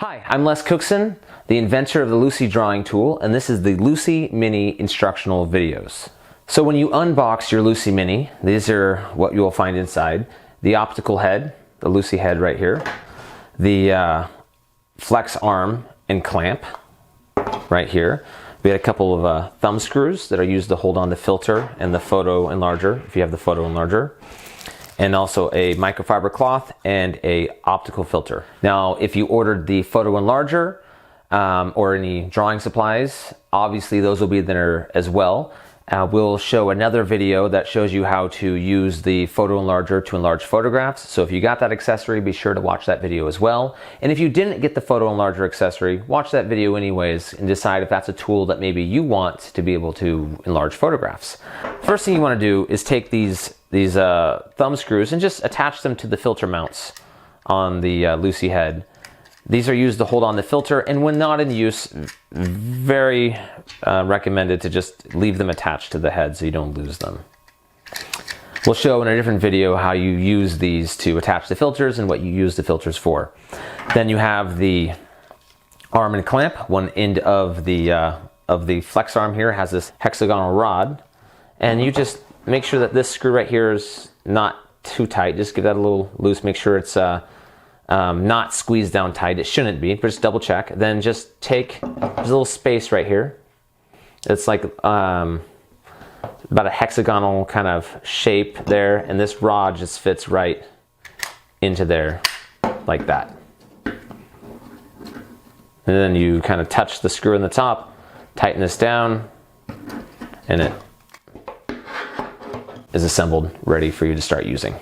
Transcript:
Hi, I'm Les Cookson, the inventor of the Lucy drawing tool, and this is the Lucy Mini instructional videos. So when you unbox your Lucy Mini, these are what you will find inside. The optical head, the Lucy head right here, the flex arm and clamp right here. We had a couple of thumb screws that are used to hold on the filter and the photo enlarger, if you have the photo enlarger. And also a microfiber cloth and a optical filter. Now, if you ordered the photo enlarger or any drawing supplies, obviously those will be there as well. We'll show another video that shows you how to use the photo enlarger to enlarge photographs. So if you got that accessory, be sure to watch that video as well. And if you didn't get the photo enlarger accessory, watch that video anyways and decide if that's a tool that maybe you want to be able to enlarge photographs. First thing you want to do is take these thumb screws and just attach them to the filter mounts on the Lucy head. These are used to hold on the filter, and when not in use, very recommended to just leave them attached to the head so you don't lose them. We'll show in a different video how you use these to attach the filters and what you use the filters for. Then you have the arm and clamp. One end of the flex arm here has this hexagonal rod, and you just make sure that this screw right here is not too tight. Just give that a little loose. Make sure it's not squeezed down tight. It shouldn't be, but just double check. Then just take, there's a little space right here. It's like about a hexagonal kind of shape there, and this rod just fits right into there like that. And then you kind of touch the screw in the top, tighten this down, and it is assembled, ready for you to start using.